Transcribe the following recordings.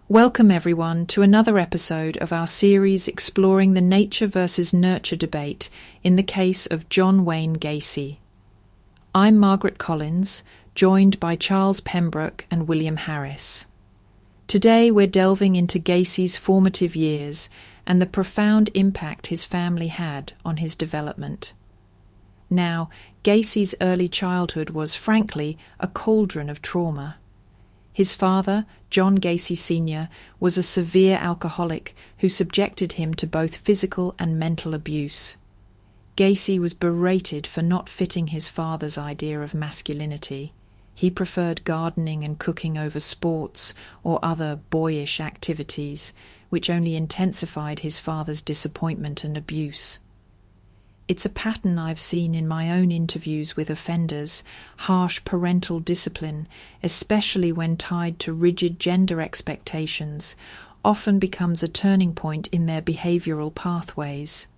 Welcome everyone to another episode of our series exploring the nature versus nurture debate in the case of John Wayne Gacy. I'm Margaret Collins, joined by Charles Pembroke and William Harris. Today we're delving into Gacy's formative years and the profound impact his family had on his development. Now, Gacy's early childhood was, frankly, a cauldron of trauma. His father, John Gacy Sr., was a severe alcoholic who subjected him to both physical and mental abuse. Gacy was berated for not fitting his father's idea of masculinity. He preferred gardening and cooking over sports or other boyish activities, which only intensified his father's disappointment and abuse. It's a pattern I've seen in my own interviews with offenders. Harsh parental discipline, especially when tied to rigid gender expectations, often becomes a turning point in their behavioural pathways.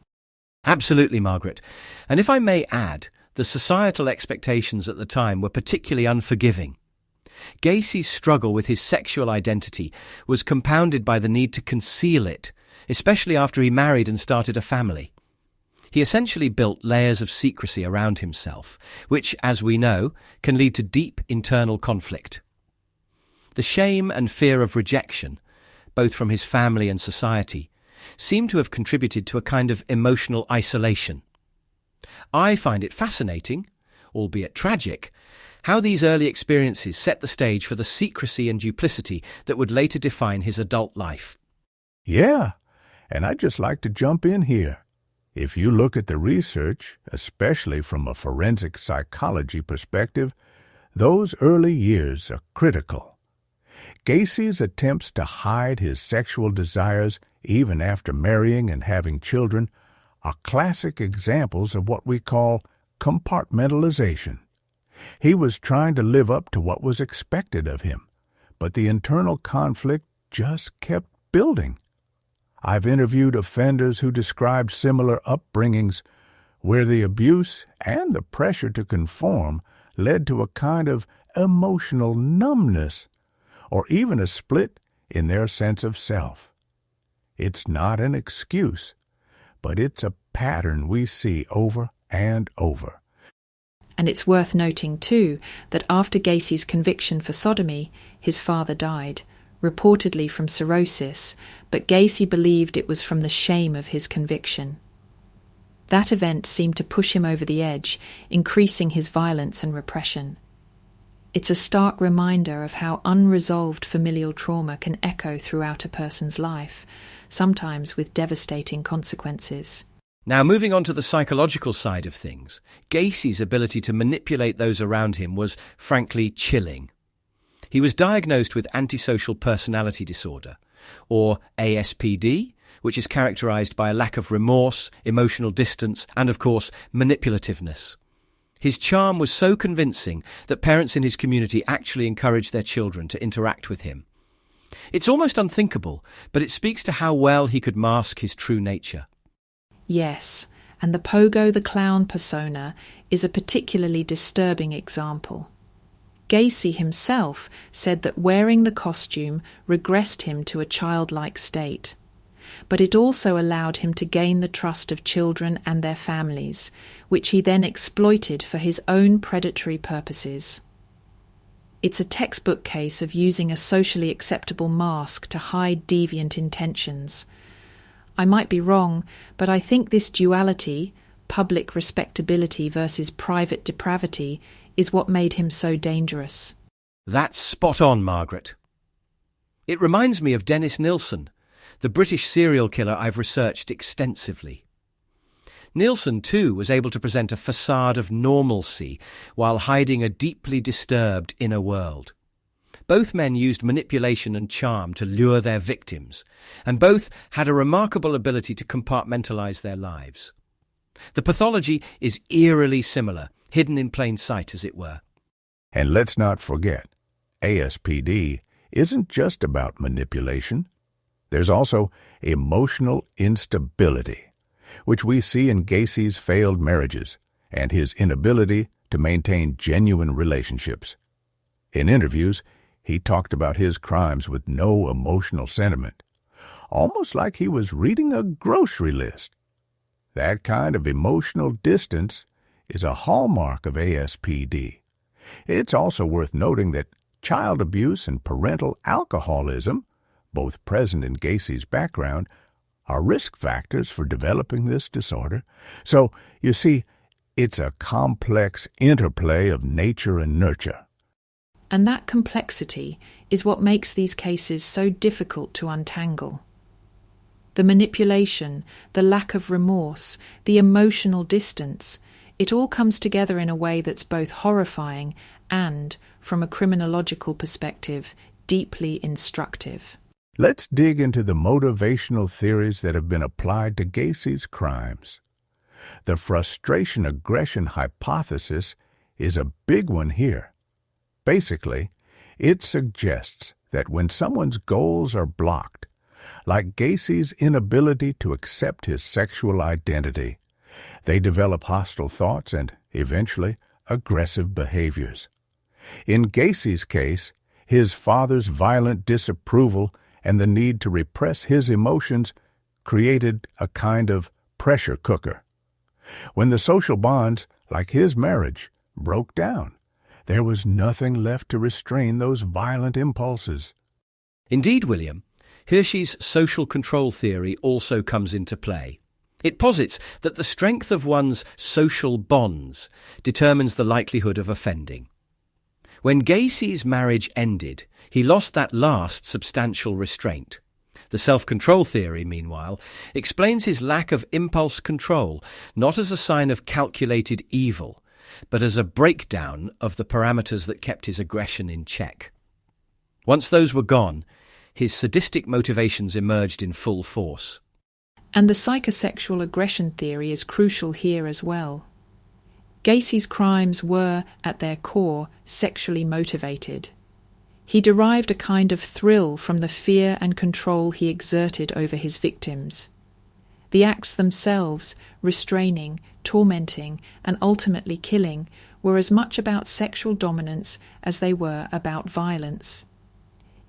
Absolutely, Margaret. And if I may add, the societal expectations at the time were particularly unforgiving. Gacy's struggle with his sexual identity was compounded by the need to conceal it, especially after he married and started a family. He essentially built layers of secrecy around himself, which, as we know, can lead to deep internal conflict. The shame and fear of rejection, both from his family and society, seem to have contributed to a kind of emotional isolation. I find it fascinating, albeit tragic, how these early experiences set the stage for the secrecy and duplicity that would later define his adult life. Yeah, and I'd just like to jump in here. If you look at the research, especially from a forensic psychology perspective, those early years are critical. Gacy's attempts to hide his sexual desires even after marrying and having children are classic examples of what we call compartmentalization. He was trying to live up to what was expected of him, but the internal conflict just kept building. I've interviewed offenders who described similar upbringings where the abuse and the pressure to conform led to a kind of emotional numbness or even a split in their sense of self. It's not an excuse, but it's a pattern we see over and over. And it's worth noting, too, that after Gacy's conviction for sodomy, his father died, reportedly from cirrhosis, but Gacy believed it was from the shame of his conviction. That event seemed to push him over the edge, increasing his violence and repression. It's a stark reminder of how unresolved familial trauma can echo throughout a person's life, sometimes with devastating consequences. Now, moving on to the psychological side of things, Gacy's ability to manipulate those around him was, frankly, chilling. He was diagnosed with antisocial personality disorder, or ASPD, which is characterized by a lack of remorse, emotional distance, and, of course, manipulativeness. His charm was so convincing that parents in his community actually encouraged their children to interact with him. It's almost unthinkable, but it speaks to how well he could mask his true nature. Yes, and the Pogo the Clown persona is a particularly disturbing example. Gacy himself said that wearing the costume regressed him to a childlike state, but it also allowed him to gain the trust of children and their families, which he then exploited for his own predatory purposes. It's a textbook case of using a socially acceptable mask to hide deviant intentions. I might be wrong, but I think this duality, public respectability versus private depravity, is what made him so dangerous. That's spot on, Margaret. It reminds me of Dennis Nilsen, the British serial killer I've researched extensively. Nilsen, too, was able to present a facade of normalcy while hiding a deeply disturbed inner world. Both men used manipulation and charm to lure their victims, and both had a remarkable ability to compartmentalize their lives. The pathology is eerily similar, hidden in plain sight, as it were. And let's not forget, ASPD isn't just about manipulation. There's also emotional instability, which we see in Gacy's failed marriages and his inability to maintain genuine relationships. In interviews, He talked about his crimes with no emotional sentiment, almost like he was reading a grocery list. That kind of emotional distance is a hallmark of ASPD. It's also worth noting that child abuse and parental alcoholism, both present in Gacy's background, are risk factors for developing this disorder. So, you see, it's a complex interplay of nature and nurture. And that complexity is what makes these cases so difficult to untangle. The manipulation, the lack of remorse, the emotional distance, it all comes together in a way that's both horrifying and, from a criminological perspective, deeply instructive. Let's dig into the motivational theories that have been applied to Gacy's crimes. The frustration-aggression hypothesis is a big one here. Basically, it suggests that when someone's goals are blocked, like Gacy's inability to accept his sexual identity, they develop hostile thoughts and, eventually, aggressive behaviors. In Gacy's case, his father's violent disapproval and the need to repress his emotions created a kind of pressure cooker. When the social bonds, like his marriage, broke down, there was nothing left to restrain those violent impulses. Indeed, William, Hershey's social control theory also comes into play. It posits that the strength of one's social bonds determines the likelihood of offending. When Gacy's marriage ended, he lost that last substantial restraint. The self-control theory, meanwhile, explains his lack of impulse control not as a sign of calculated evil, but as a breakdown of the parameters that kept his aggression in check. Once those were gone, his sadistic motivations emerged in full force. And the psychosexual aggression theory is crucial here as well. Gacy's crimes were, at their core, sexually motivated. He derived a kind of thrill from the fear and control he exerted over his victims. The acts themselves, restraining, tormenting, and ultimately killing, were as much about sexual dominance as they were about violence.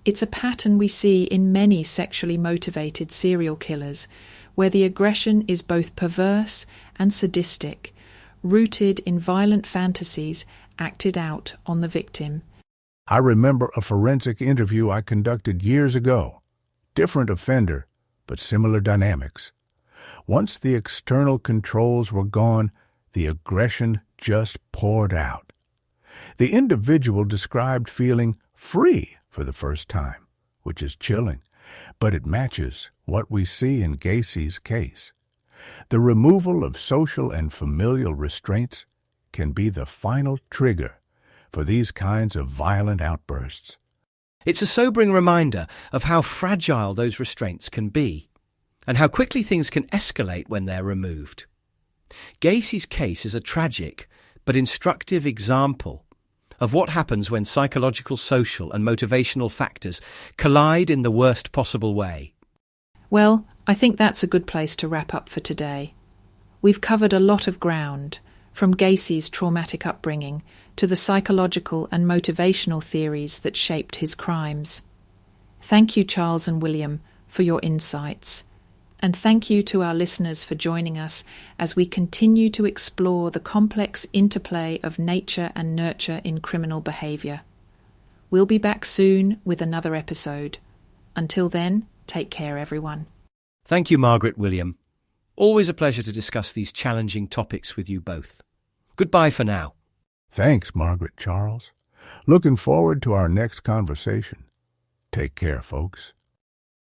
It's a pattern we see in many sexually motivated serial killers, where the aggression is both perverse and sadistic, rooted in violent fantasies acted out on the victim. I remember a forensic interview I conducted years ago. Different offender, but similar dynamics. Once the external controls were gone, the aggression just poured out. The individual described feeling free for the first time, which is chilling, but it matches what we see in Gacy's case. The removal of social and familial restraints can be the final trigger for these kinds of violent outbursts. It's a sobering reminder of how fragile those restraints can be, and how quickly things can escalate when they're removed. Gacy's case is a tragic but instructive example of what happens when psychological, social, and motivational factors collide in the worst possible way. Well, I think that's a good place to wrap up for today. We've covered a lot of ground, from Gacy's traumatic upbringing to the psychological and motivational theories that shaped his crimes. Thank you, Charles and William, for your insights. And thank you to our listeners for joining us as we continue to explore the complex interplay of nature and nurture in criminal behaviour. We'll be back soon with another episode. Until then, take care, everyone. Thank you, Margaret, William. Always a pleasure to discuss these challenging topics with you both. Goodbye for now. Thanks, Margaret, Charles. Looking forward to our next conversation. Take care, folks.